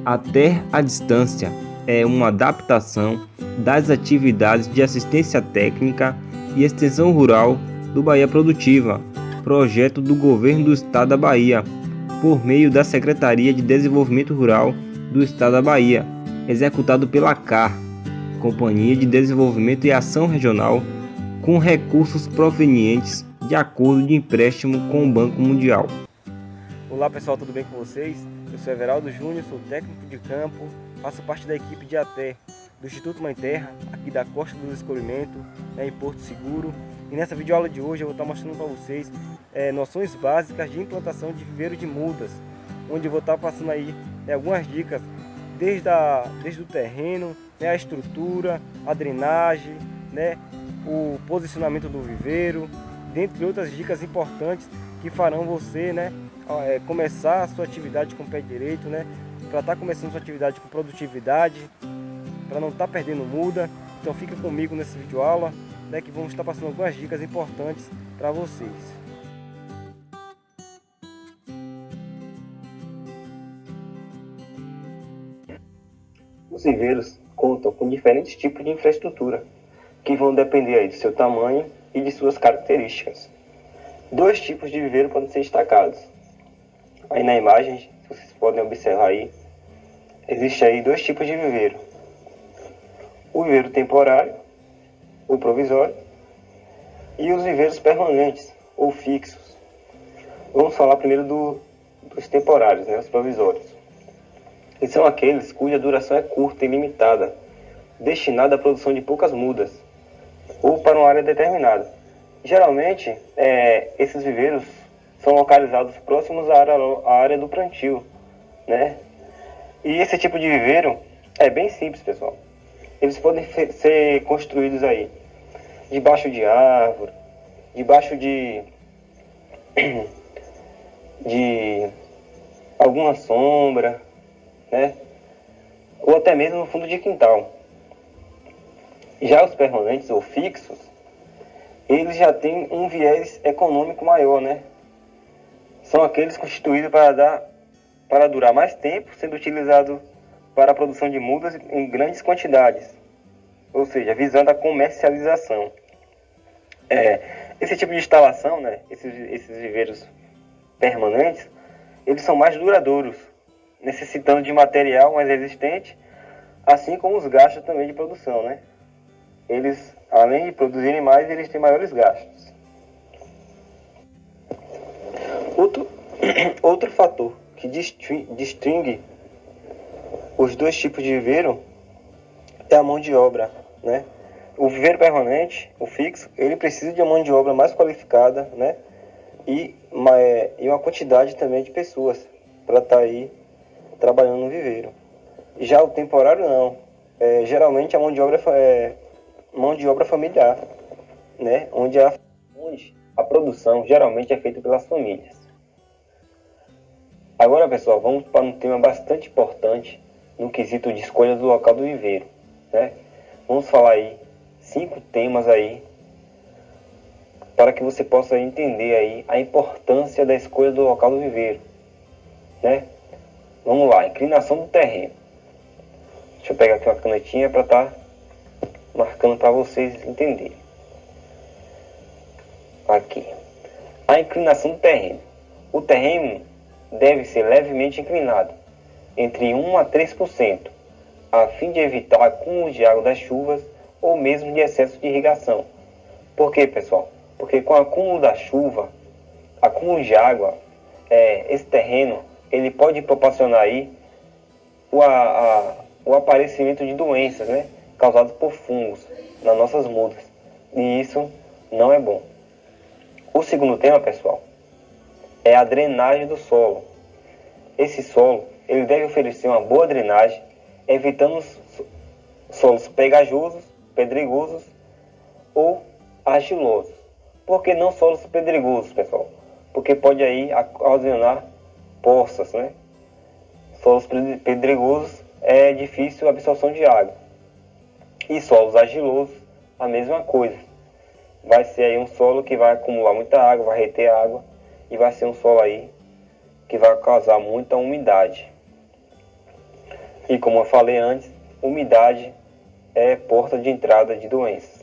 A Terra à Distância é uma adaptação das atividades de assistência técnica e extensão rural do Bahia Produtiva, projeto do Governo do Estado da Bahia, por meio da Secretaria de Desenvolvimento Rural do Estado da Bahia, executado pela CAR, Companhia de Desenvolvimento e Ação Regional, com recursos provenientes de acordo de empréstimo com o Banco Mundial. Olá pessoal, tudo bem com vocês? Eu sou Everaldo Júnior, sou técnico de campo, faço parte da equipe de ATE do Instituto Mãe Terra, aqui da Costa do Descobrimento, em Porto Seguro. E nessa videoaula de hoje eu vou estar mostrando para vocês noções básicas de implantação de viveiro de mudas, onde eu vou estar passando aí algumas dicas desde o terreno, a estrutura, a drenagem, o posicionamento do viveiro, dentre outras dicas importantes que farão você começar a sua atividade com o pé direito, para estar começando a sua atividade com produtividade, para não estar perdendo muda. Então fica comigo nessa videoaula, que vamos estar passando algumas dicas importantes para vocês. Os viveiros contam com diferentes tipos de infraestrutura, que vão depender aí do seu tamanho e de suas características. Dois tipos de viveiro podem ser destacados. Aí na imagem, vocês podem observar aí, existe aí dois tipos de viveiro. O viveiro temporário, ou provisório, e os viveiros permanentes, ou fixos. Vamos falar primeiro dos temporários, os provisórios. E são aqueles cuja duração é curta e limitada, destinada à produção de poucas mudas, ou para uma área determinada. Geralmente, esses viveiros são localizados próximos à área do plantio, E esse tipo de viveiro é bem simples, pessoal. Eles podem ser construídos aí debaixo de árvore, debaixo de alguma sombra, ou até mesmo no fundo de quintal. Já os permanentes ou fixos, eles já têm um viés econômico maior, São aqueles constituídos para durar mais tempo, sendo utilizado para a produção de mudas em grandes quantidades, ou seja, visando a comercialização. Esse tipo de instalação, esses viveiros permanentes, eles são mais duradouros, necessitando de material mais resistente, assim como os gastos também de produção, Eles, além de produzirem mais, eles têm maiores gastos. Outro fator que distingue os dois tipos de viveiro é a mão de obra, O viveiro permanente, o fixo, ele precisa de uma mão de obra mais qualificada, E uma quantidade também de pessoas para estar aí trabalhando no viveiro. Já o temporário não. Geralmente a mão de obra é mão de obra familiar, onde a produção geralmente é feita pelas famílias. Agora, pessoal, vamos para um tema bastante importante no quesito de escolha do local do viveiro, Vamos falar aí 5 temas aí para que você possa entender aí a importância da escolha do local do viveiro, Vamos lá, inclinação do terreno. Deixa eu pegar aqui uma canetinha para estar marcando para vocês entenderem. Aqui. A inclinação do terreno. O terreno deve ser levemente inclinado, entre 1 a 3%, a fim de evitar acúmulo de água das chuvas ou mesmo de excesso de irrigação. Por quê, pessoal? Porque com o acúmulo da chuva, acúmulo de água, esse terreno ele pode proporcionar aí o aparecimento de doenças, causadas por fungos nas nossas mudas. E isso não é bom. O segundo tema, pessoal, é a drenagem do solo. Esse solo ele deve oferecer uma boa drenagem, evitando solos pegajosos, pedregosos ou argilosos. Por que não solos pedregosos, pessoal? Porque pode aí ocasionar poças, Solos pedregosos é difícil a absorção de água. E solos argilosos, a mesma coisa. Vai ser aí um solo que vai acumular muita água, vai reter água, e vai ser um solo aí que vai causar muita umidade. E como eu falei antes, umidade é porta de entrada de doenças.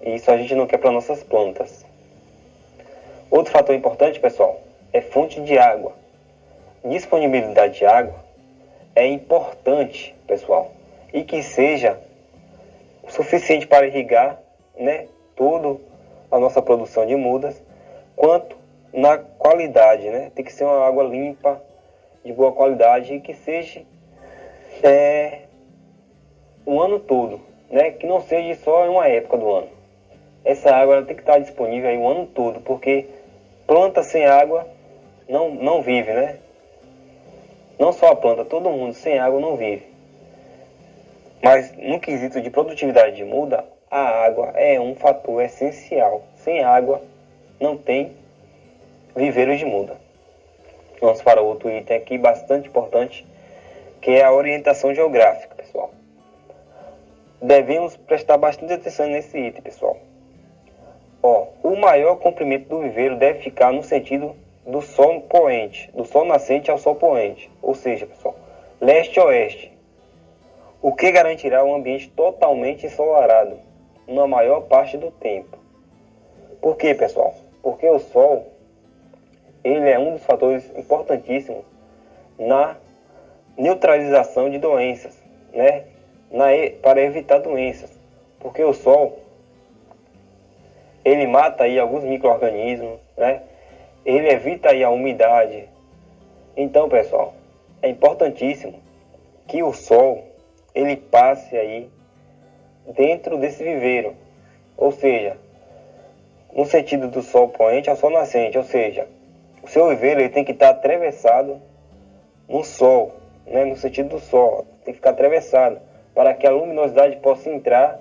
E isso a gente não quer para nossas plantas. Outro fator importante, pessoal, é fonte de água. Disponibilidade de água é importante, pessoal, e que seja o suficiente para irrigar, né, toda a nossa produção de mudas, quanto na qualidade, né? Tem que ser uma água limpa, de boa qualidade e que seja o ano todo, né? Que não seja só em uma época do ano. Essa água ela tem que estar disponível aí o ano todo, porque planta sem água não vive, né? Não só a planta, todo mundo sem água não vive. Mas no quesito de produtividade de muda, a água é um fator essencial. Sem água não tem viveiros de muda. Vamos para outro item aqui bastante importante, que é a orientação geográfica, pessoal. Devemos prestar bastante atenção nesse item, pessoal. O maior comprimento do viveiro deve ficar no sentido do sol poente, do sol nascente ao sol poente, ou seja, pessoal, leste-oeste, o que garantirá um ambiente totalmente ensolarado na maior parte do tempo. Por quê, pessoal? Porque o sol ele é um dos fatores importantíssimos na neutralização de doenças, né? Para evitar doenças, porque o sol ele mata aí alguns micro-organismos, né? Ele evita aí a umidade. Então, pessoal, é importantíssimo que o sol ele passe aí dentro desse viveiro, ou seja, no sentido do sol poente ao sol nascente, ou seja, o seu viveiro ele tem que estar atravessado no sol, né? No sentido do sol, tem que ficar atravessado para que a luminosidade possa entrar,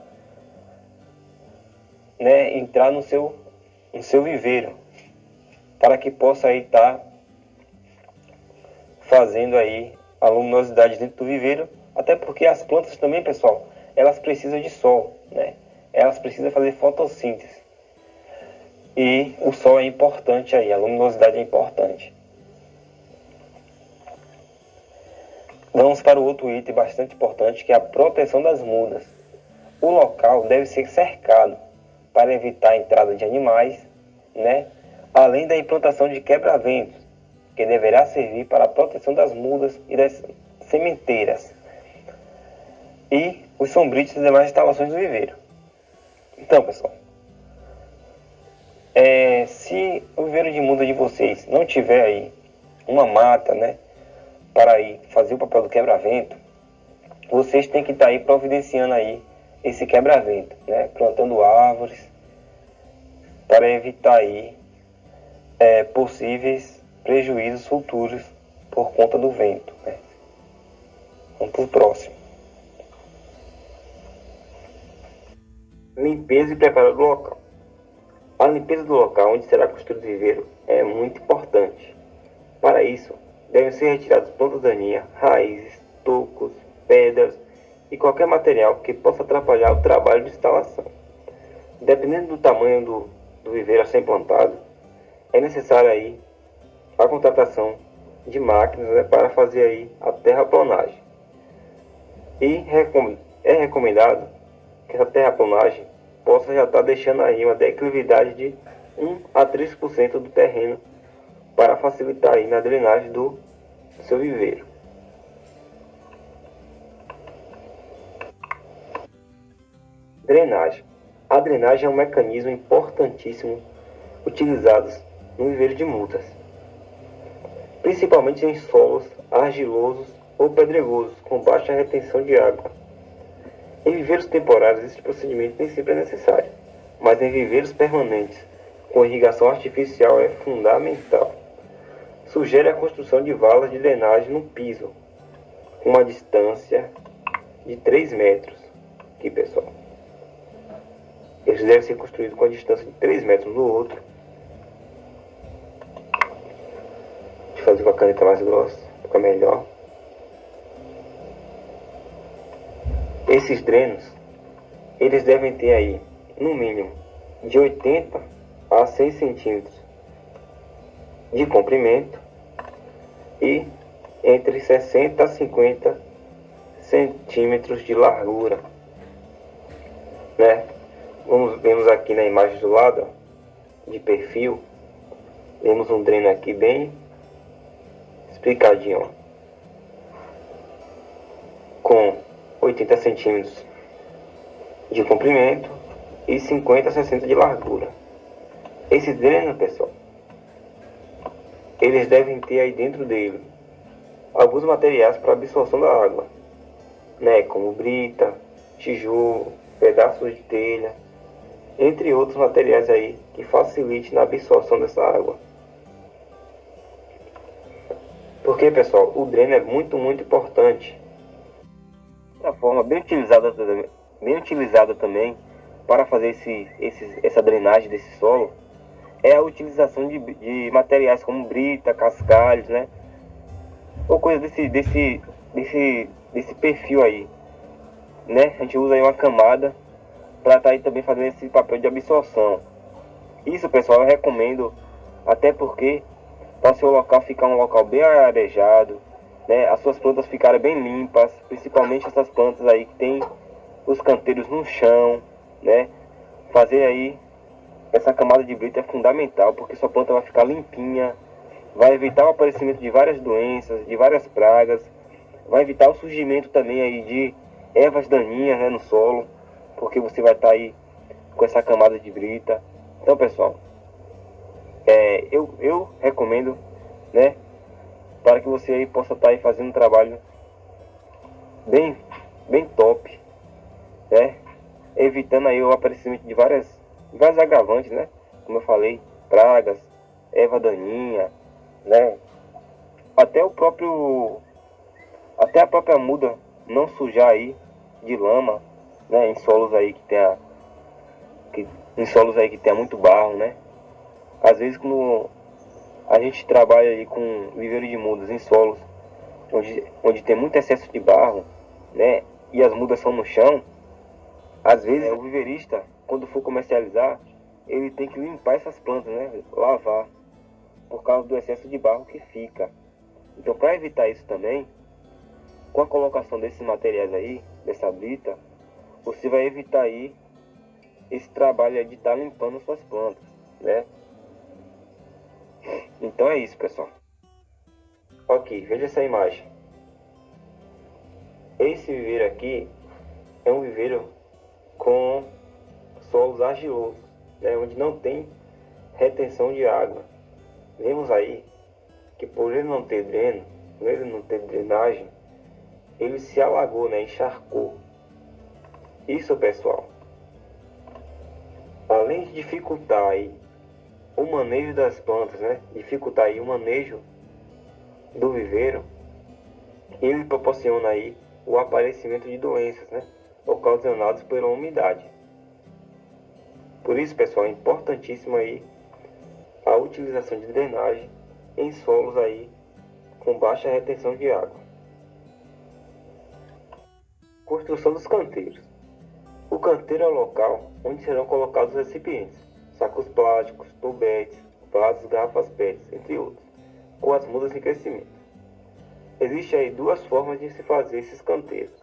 né? Entrar no seu viveiro, para que possa aí estar fazendo aí a luminosidade dentro do viveiro, até porque as plantas também, pessoal, elas precisam de sol, né? Elas precisam fazer fotossíntese. E o sol é importante aí, a luminosidade é importante. Vamos para o outro item bastante importante, que é a proteção das mudas. O local deve ser cercado para evitar a entrada de animais, né? Além da implantação de quebra-ventos, que deverá servir para a proteção das mudas e das sementeiras, e os sombritos e demais instalações do viveiro. Então, pessoal, se o viveiro de muda de vocês não tiver aí uma mata, né, para aí fazer o papel do quebra-vento, vocês têm que estar aí providenciando aí esse quebra-vento, né, plantando árvores para evitar aí possíveis prejuízos futuros por conta do vento, né. Vamos para o próximo. Limpeza e preparo do local. A limpeza do local onde será construído o viveiro é muito importante. Para isso, devem ser retiradas plantas daninhas, raízes, tocos, pedras e qualquer material que possa atrapalhar o trabalho de instalação. Dependendo do tamanho do viveiro a ser implantado, é necessário aí a contratação de máquinas, né, para fazer aí a terraplanagem. E é recomendado que essa terraplanagem possa já estar deixando aí uma declividade de 1 a 3% do terreno para facilitar aí na drenagem do seu viveiro. Drenagem. A drenagem é um mecanismo importantíssimo utilizado no viveiro de mudas, principalmente em solos argilosos ou pedregosos com baixa retenção de água. Em viveiros temporários, esse procedimento nem sempre é necessário, mas em viveiros permanentes, com irrigação artificial, é fundamental. Sugere a construção de valas de drenagem no piso, com uma distância de 3 metros. Aqui, pessoal. Eles devem ser construídos com a distância de 3 metros um do outro. Deixa eu fazer com a caneta mais grossa, fica melhor. Esses drenos, eles devem ter aí, no mínimo, de 80 a 100 centímetros de comprimento e entre 60 a 50 centímetros de largura, né? Vemos aqui na imagem do lado, ó, de perfil, temos um dreno aqui bem explicadinho, ó, com 80 centímetros de comprimento e 50 a 60 de largura. Esse dreno, pessoal, eles devem ter aí dentro dele alguns materiais para absorção da água, né, como brita, tijolo, pedaços de telha, entre outros materiais aí que facilitem na absorção dessa água. Porque, pessoal, o dreno é muito importante. Uma forma bem utilizada também para fazer essa drenagem desse solo é a utilização de materiais como brita, cascalhos, né? Ou coisa desse perfil aí, né? A gente usa aí uma camada para estar aí também fazendo esse papel de absorção. Isso, pessoal, eu recomendo, até porque para o seu local ficar um local bem arejado, né? As suas plantas ficarem bem limpas, principalmente essas plantas aí que tem os canteiros no chão, né? Fazer aí essa camada de brita é fundamental, porque sua planta vai ficar limpinha, vai evitar o aparecimento de várias doenças, de várias pragas, vai evitar o surgimento também aí de ervas daninhas, né, no solo, porque você vai estar aí com essa camada de brita. Então, pessoal, eu recomendo, né, para que você aí possa estar aí fazendo um trabalho bem top, né, evitando aí o aparecimento de vários agravantes, né, como eu falei, pragas, erva daninha, né, até a própria muda não sujar aí de lama, né, em solos aí que tenha muito barro, né. Às vezes quando a gente trabalha aí com viveiro de mudas em solos onde tem muito excesso de barro, né, e as mudas são no chão, às vezes o viveirista, quando for comercializar, ele tem que limpar essas plantas, né, lavar, por causa do excesso de barro que fica. Então, para evitar isso também, com a colocação desses materiais aí, dessa brita, você vai evitar aí esse trabalho aí de estar limpando suas plantas, né? Então é isso, pessoal. Ok, veja essa imagem. Esse viveiro aqui é um viveiro com solos argilosos, né, onde não tem retenção de água. Vemos aí que por ele não ter dreno, por ele não ter drenagem, ele se alagou, né, encharcou. Isso, pessoal, além de dificultar aí o manejo das plantas, né, dificultar aí o manejo do viveiro, ele proporciona aí o aparecimento de doenças, né, ocasionadas pela umidade. Por isso, pessoal, é importantíssimo aí a utilização de drenagem em solos aí com baixa retenção de água. Construção dos canteiros. O canteiro é o local onde serão colocados os recipientes, sacos plásticos, tubetes, vasos, garrafas PET, entre outros, com as mudas em crescimento. Existem aí duas formas de se fazer esses canteiros: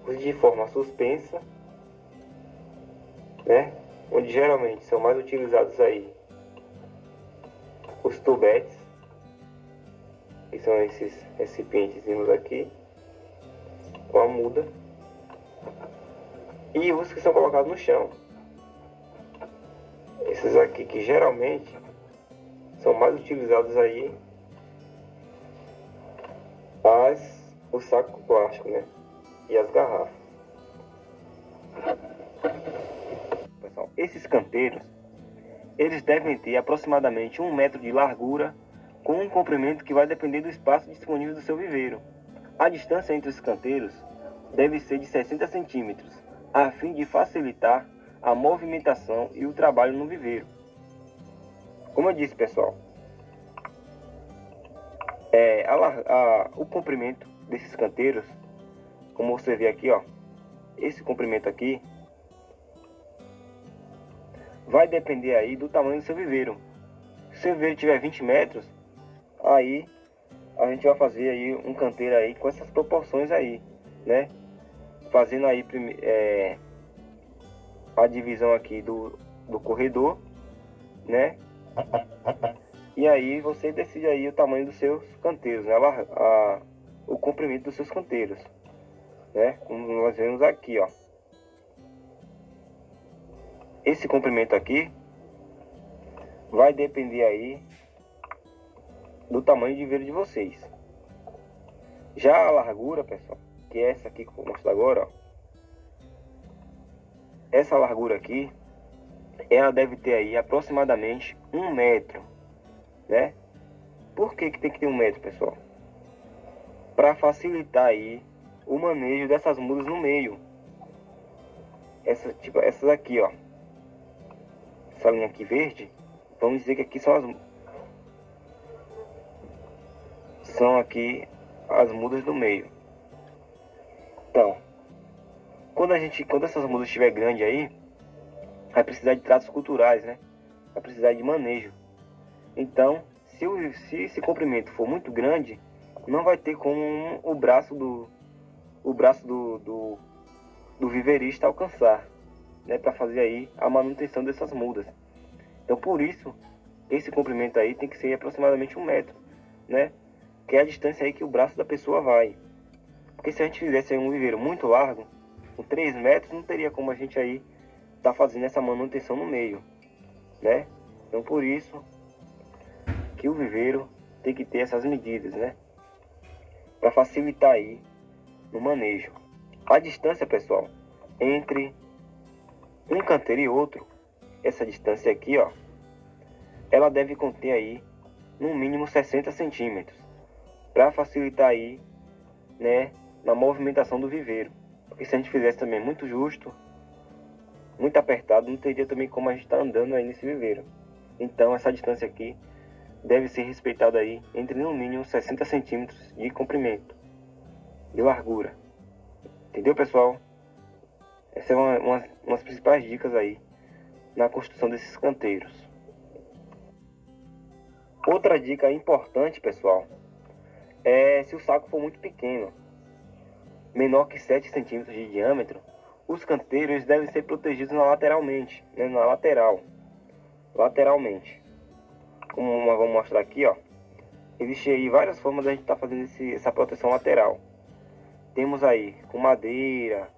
os de forma suspensa, né, onde geralmente são mais utilizados aí os tubetes, que são esses recipientezinhos aqui com a muda, e os que são colocados no chão. Esses aqui que geralmente são mais utilizados aí o saco plástico, né, e as garrafas. Pessoal, esses canteiros, eles devem ter aproximadamente 1 metro de largura, com um comprimento que vai depender do espaço disponível do seu viveiro. A distância entre os canteiros deve ser de 60 centímetros, a fim de facilitar a movimentação e o trabalho no viveiro. Como eu disse, pessoal, o comprimento desses canteiros, como você vê aqui, ó, esse comprimento aqui vai depender aí do tamanho do seu viveiro. Se o seu viveiro tiver 20 metros, aí a gente vai fazer aí um canteiro aí com essas proporções aí, né? Fazendo aí a divisão aqui do corredor, né? E aí você decide aí o tamanho dos seus canteiros, né? O comprimento dos seus canteiros, né? Como nós vemos aqui, ó. Esse comprimento aqui vai depender aí do tamanho de viveiro de vocês. Já a largura, pessoal, que é essa aqui que eu vou mostrar agora, ó. Essa largura aqui, ela deve ter aí aproximadamente 1 metro, né? Por que tem que ter 1 metro, pessoal? Para facilitar aí o manejo dessas mudas no meio. Essas aqui, ó. Essa linha aqui verde, vamos dizer que aqui são aqui as mudas do meio. Então, quando essas mudas estiver grande aí, vai precisar de tratos culturais, né? Vai precisar de manejo. Então, se esse comprimento for muito grande, não vai ter como o braço do viveirista alcançar, né? Para fazer aí a manutenção dessas mudas. Então, por isso, esse comprimento aí tem que ser aproximadamente 1 metro, né? Que é a distância aí que o braço da pessoa vai. Porque se a gente fizesse aí um viveiro muito largo, com 3 metros, não teria como a gente aí tá fazendo essa manutenção no meio, né? Então por isso que o viveiro tem que ter essas medidas, né? Para facilitar aí no manejo. A distância, pessoal, entre um canteiro e outro, essa distância aqui, ó, ela deve conter aí no mínimo 60 centímetros, para facilitar aí, né, na movimentação do viveiro. Porque se a gente fizesse também muito justo, muito apertado, não teria também como a gente estar andando aí nesse viveiro. Então essa distância aqui deve ser respeitada aí entre no mínimo 60 centímetros de comprimento e largura. Entendeu, pessoal? Essa é umas principais dicas aí na construção desses canteiros. Outra dica importante, pessoal, é se o saco for muito pequeno, menor que 7 centímetros de diâmetro, os canteiros devem ser protegidos lateralmente, né, na lateralmente. Como vamos mostrar aqui, ó, existe aí várias formas de a gente estar fazendo essa proteção lateral. Temos aí com madeira,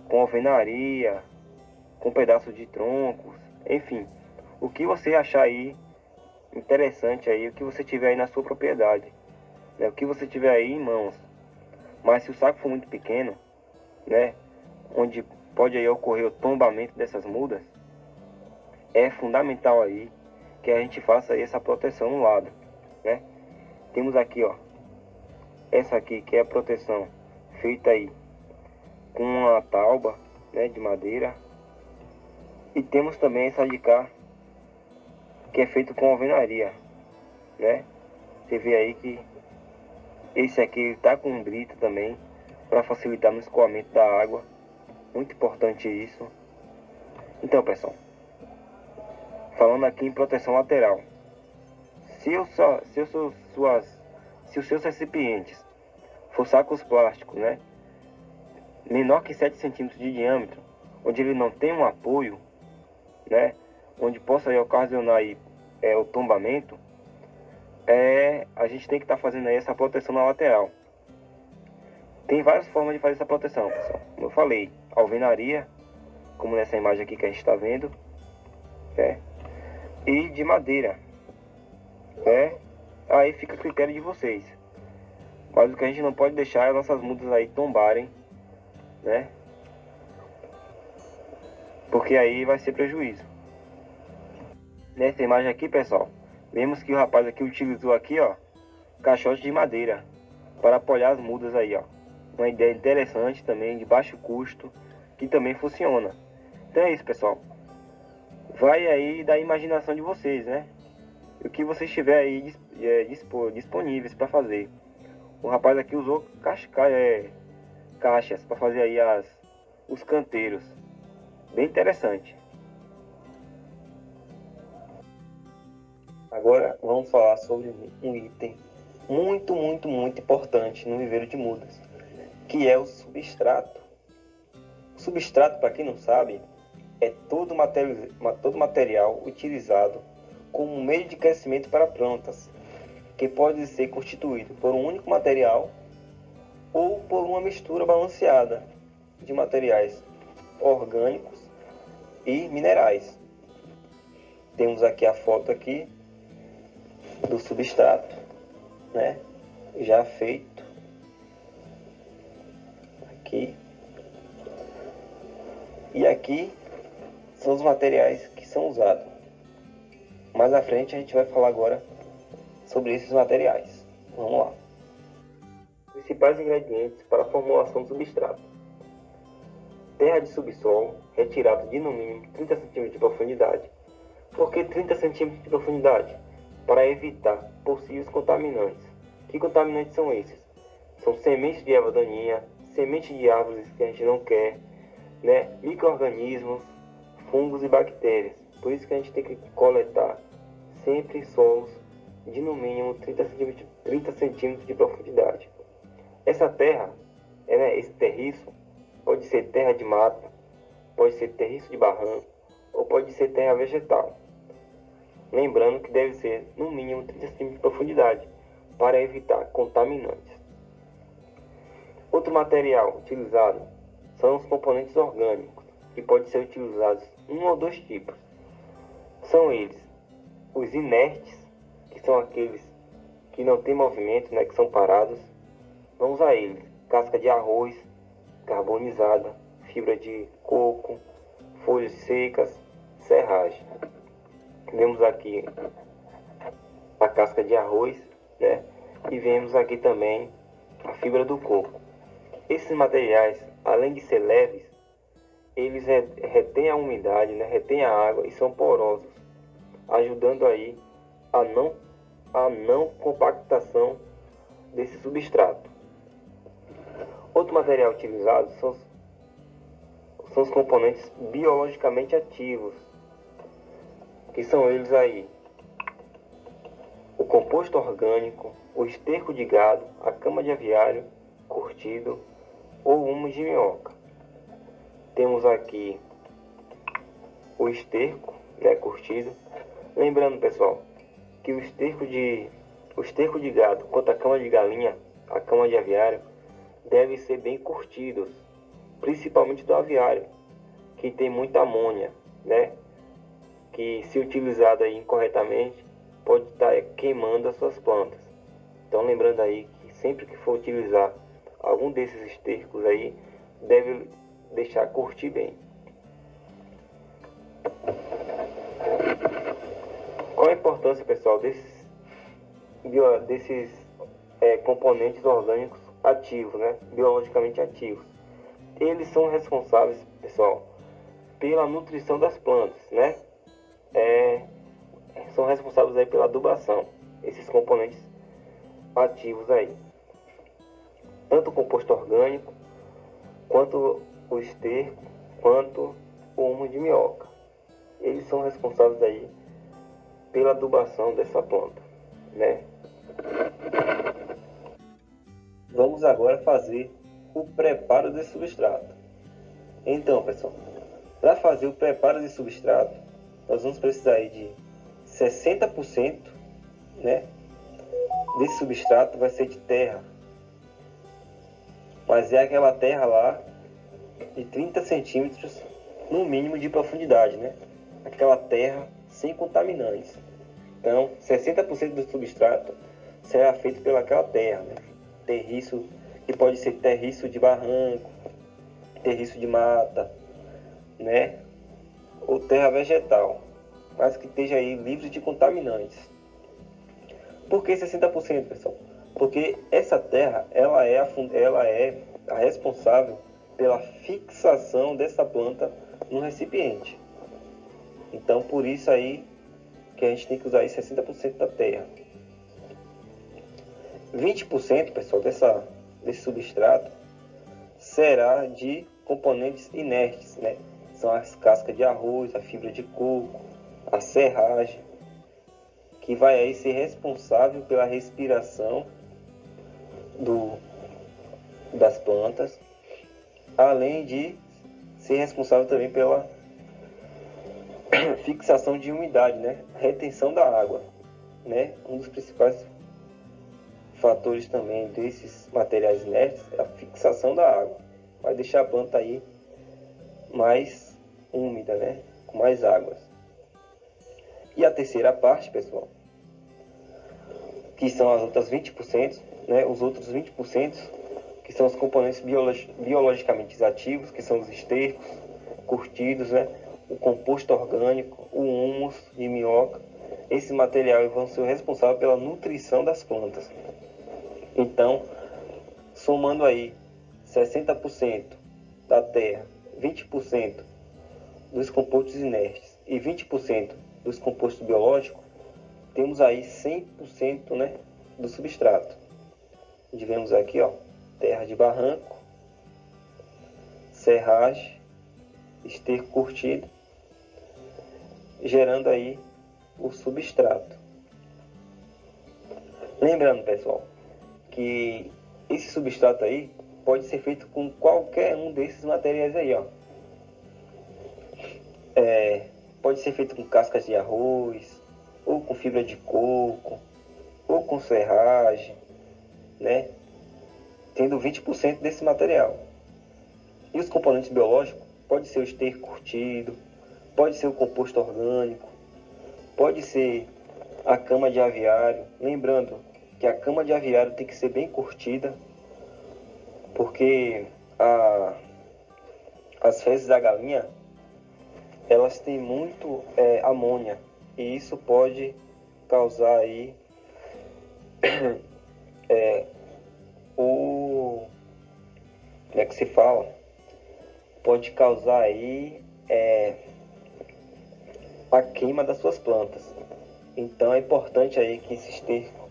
com alvenaria, com pedaços de troncos, enfim, o que você achar aí interessante aí, o que você tiver aí na sua propriedade, né, o que você tiver aí em mãos. Mas se o saco for muito pequeno, né, onde pode aí ocorrer o tombamento dessas mudas, é fundamental aí que a gente faça aí essa proteção no lado, né? Temos aqui, ó, essa aqui que é a proteção feita aí com uma tauba, né, de madeira, e temos também essa de cá que é feito com alvenaria, né? Você vê aí que esse aqui tá com brita também para facilitar no escoamento da água. Muito importante isso. Então, pessoal, falando aqui em proteção lateral, se os seus recipientes for sacos plásticos, né, menor que 7 centímetros de diâmetro, onde ele não tem um apoio, né, onde possa aí ocasionar aí, o tombamento, a gente tem que estar fazendo aí essa proteção na lateral. Tem várias formas de fazer essa proteção, pessoal. Como eu falei, alvenaria, como nessa imagem aqui que a gente está vendo, e de madeira, aí fica a critério de vocês. Mas o que a gente não pode deixar é nossas mudas aí tombarem, né? Porque aí vai ser prejuízo. Nessa imagem aqui, pessoal, vemos que o rapaz aqui utilizou aqui, ó, caixote de madeira para apoiar as mudas aí, ó. Uma ideia interessante também, de baixo custo, que também funciona. Então é isso, pessoal. Vai aí da imaginação de vocês, né? O que vocês tiverem aí disponíveis para fazer. O rapaz aqui usou caixas para fazer aí os canteiros. Bem interessante. Agora vamos falar sobre um item muito importante no viveiro de mudas, que é o substrato. O substrato, para quem não sabe, é todo material utilizado como meio de crescimento para plantas, que pode ser constituído por um único material ou por uma mistura balanceada de materiais orgânicos e minerais. Temos aqui a foto aqui do substrato, né? Já feito aqui. E aqui são os materiais que são usados. Mais à frente a gente vai falar agora sobre esses materiais. Vamos lá. Principais ingredientes para a formulação do substrato: terra de subsolo, retirada de no mínimo 30 cm de profundidade. Por que 30 cm de profundidade? Para evitar possíveis contaminantes. Que contaminantes são esses? São sementes de erva daninha, sementes de árvores que a gente não quer, né? Micro-organismos, fungos e bactérias. Por isso que a gente tem que coletar sempre solos de no mínimo 30 centímetros de profundidade. Essa terra, esse terriço, pode ser terra de mata, pode ser terriço de barranco ou pode ser terra vegetal. Lembrando que deve ser no mínimo 30 cm de profundidade para evitar contaminantes. Outro material utilizado são os componentes orgânicos, que podem ser utilizados um ou dois tipos. São eles os inertes, que são aqueles que não têm movimento, né, que são parados. Vamos a eles: casca de arroz carbonizada, fibra de coco, folhas secas, serragem. Vemos aqui a casca de arroz, né? E vemos aqui também a fibra do coco. Esses materiais, além de ser leves, eles retêm a umidade, né? Retêm a água e são porosos, ajudando aí a não compactação desse substrato. Outro material utilizado são os componentes biologicamente ativos, que são eles aí: o composto orgânico, o esterco de gado, a cama de aviário curtido ou humus de minhoca. Temos aqui o esterco, né, curtido. Lembrando, pessoal, que o esterco de gado quanto a cama de galinha, a cama de aviário, devem ser bem curtidos, principalmente do aviário, que tem muita amônia, né? Que, se utilizado aí incorretamente, pode estar queimando as suas plantas. Então, lembrando aí que sempre que for utilizar algum desses estercos aí, deve deixar curtir bem. Qual a importância, pessoal, desses componentes orgânicos ativos, né? Biologicamente ativos? Eles são responsáveis, pessoal, pela nutrição das plantas, né? São responsáveis aí pela adubação, esses componentes ativos aí. Tanto o composto orgânico, quanto o esterco, quanto o humus de minhoca. Eles são responsáveis aí pela adubação dessa planta, né? Vamos agora fazer o preparo desse substrato. Então, pessoal, para fazer o preparo de substrato, nós vamos precisar aí de 60%, né, desse substrato vai ser de terra, mas é aquela terra lá de 30 centímetros no mínimo de profundidade, né? Aquela terra sem contaminantes. Então, 60% do substrato será feito pelaquela terra, né? Terriço, que pode ser terriço de barranco, terriço de mata, né? Ou terra vegetal, mas que esteja aí livre de contaminantes. Por que 60%, pessoal? Porque essa terra, ela é a responsável pela fixação dessa planta no recipiente. Então, por isso aí que a gente tem que usar aí 60% da terra. 20%, pessoal, desse substrato será de componentes inertes, né? São as cascas de arroz, a fibra de coco, a serragem, que vai aí ser responsável pela respiração das plantas, além de ser responsável também pela fixação de umidade, né? Retenção da água, né? Um dos principais fatores também desses materiais inertes é a fixação da água. Vai deixar a planta aí mais úmida, né? Com mais águas. E a terceira parte, pessoal, que são as outras 20%, né? Os outros 20%, que são os componentes biologicamente ativos, que são os estercos, curtidos, né? O composto orgânico, o humus de minhoca. Esse material vão ser responsáveis pela nutrição das plantas. Então, somando aí 60% da terra, 20% dos compostos inertes e 20% dos compostos biológicos, temos aí 100%, né, do substrato. Vemos aqui, ó, terra de barranco, serragem, esterco curtido, gerando aí o substrato. Lembrando, pessoal, que esse substrato aí pode ser feito com qualquer um desses materiais aí, ó. Pode ser feito com cascas de arroz, ou com fibra de coco, ou com serragem, né? Tendo 20% desse material. E os componentes biológicos pode ser o esterco curtido, pode ser o composto orgânico, pode ser a cama de aviário. Lembrando que a cama de aviário tem que ser bem curtida, porque as fezes da galinha, elas têm muito amônia, e isso pode causar aí como é que se fala? Pode causar aí a queima das suas plantas. Então é importante aí que esse esterco,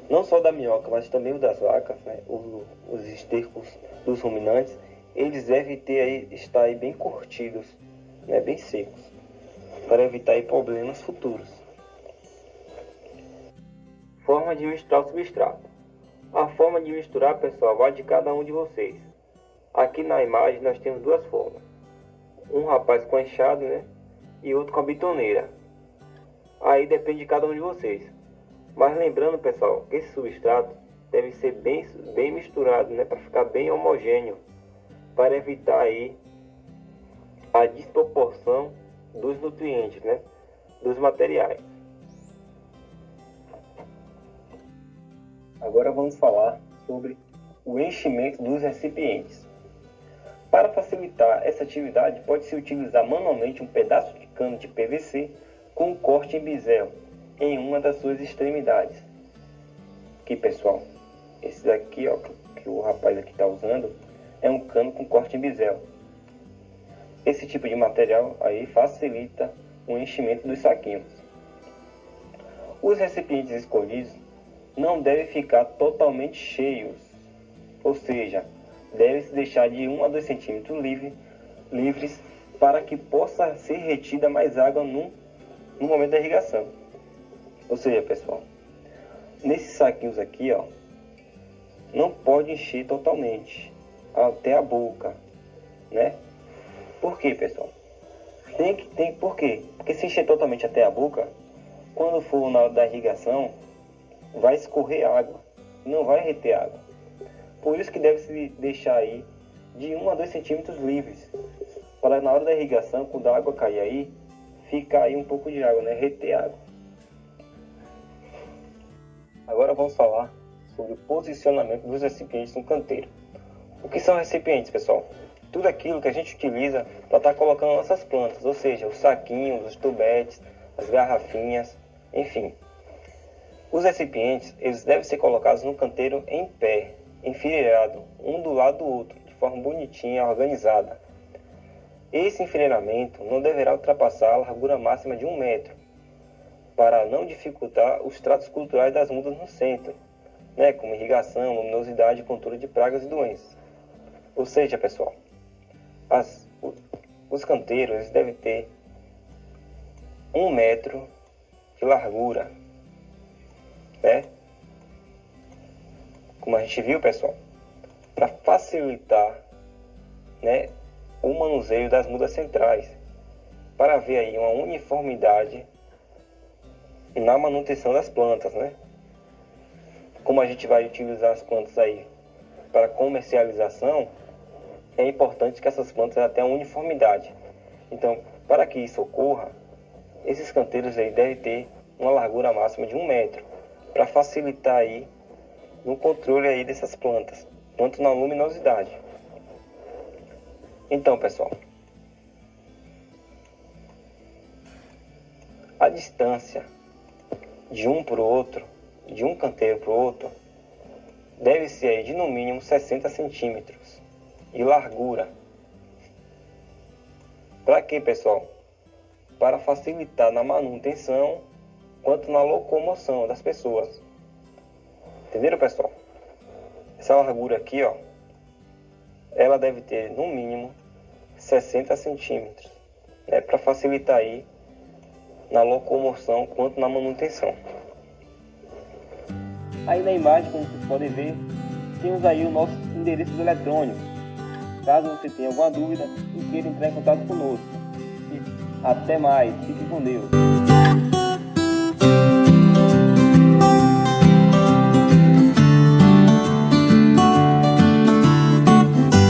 não só da minhoca, mas também o das vacas, né? Os estercos dos ruminantes, eles devem estar aí bem curtidos, né? Bem secos, para evitar aí problemas futuros. Forma de misturar o substrato. A forma de misturar, pessoal, vai de cada um de vocês. Aqui na imagem nós temos duas formas. Um rapaz com enxado, né? E outro com a bitoneira. Aí depende de cada um de vocês. Mas lembrando, pessoal, que esse substrato deve ser bem misturado, né? Para ficar bem homogêneo. Para evitar aí a desproporção dos nutrientes, né? Dos materiais. Agora vamos falar sobre o enchimento dos recipientes. Para facilitar essa atividade, pode-se utilizar manualmente um pedaço de cano de PVC com um corte em bisel em uma das suas extremidades. Aqui, pessoal, esse daqui, ó, que o rapaz aqui está usando, é um cano com corte em bisel. Esse tipo de material aí facilita o enchimento dos saquinhos. Os recipientes escolhidos não devem ficar totalmente cheios, ou seja, deve-se deixar de 1 a 2 centímetros livres para que possa ser retida mais água no momento da irrigação. Ou seja, pessoal, nesses saquinhos aqui, ó, não pode encher totalmente até a boca, né? Por quê, pessoal? Por quê? Porque se encher totalmente até a boca, quando for na hora da irrigação, vai escorrer água, não vai reter água. Por isso que deve se deixar aí de 1 a 2 centímetros livres, para na hora da irrigação, quando a água cair aí, ficar aí um pouco de água, né? Reter água. Agora vamos falar sobre o posicionamento dos recipientes no canteiro. O que são recipientes, pessoal? Tudo aquilo que a gente utiliza para estar colocando nossas plantas, ou seja, os saquinhos, os tubetes, as garrafinhas, enfim. Os recipientes, eles devem ser colocados no canteiro em pé, enfileirado, um do lado do outro, de forma bonitinha, organizada. Esse enfileiramento não deverá ultrapassar a largura máxima de 1 metro, para não dificultar os tratos culturais das mudas no centro, né, como irrigação, luminosidade e controle de pragas e doenças. Ou seja, pessoal, os canteiros eles devem ter 1 metro de largura, né? Como a gente viu, pessoal, para facilitar, né, o manuseio das mudas centrais, para haver aí uma uniformidade na manutenção das plantas, né? Como a gente vai utilizar as plantas aí para comercialização, é importante que essas plantas tenham uniformidade. Então, para que isso ocorra, esses canteiros aí devem ter uma largura máxima de 1 metro, para facilitar aí no controle aí dessas plantas, quanto na luminosidade. Então, pessoal, a distância de um para o outro, de um canteiro para o outro, deve ser aí de no mínimo 60 centímetros de largura. Para quê, pessoal? Para facilitar na manutenção quanto na locomoção das pessoas. Entenderam, pessoal? Essa largura aqui, ó, ela deve ter no mínimo 60 centímetros, né, para facilitar aí na locomoção quanto na manutenção. Aí na imagem, como vocês podem ver, temos aí os nossos endereços eletrônicos. Caso você tenha alguma dúvida e queira entrar em contato conosco. E até mais, fique com Deus.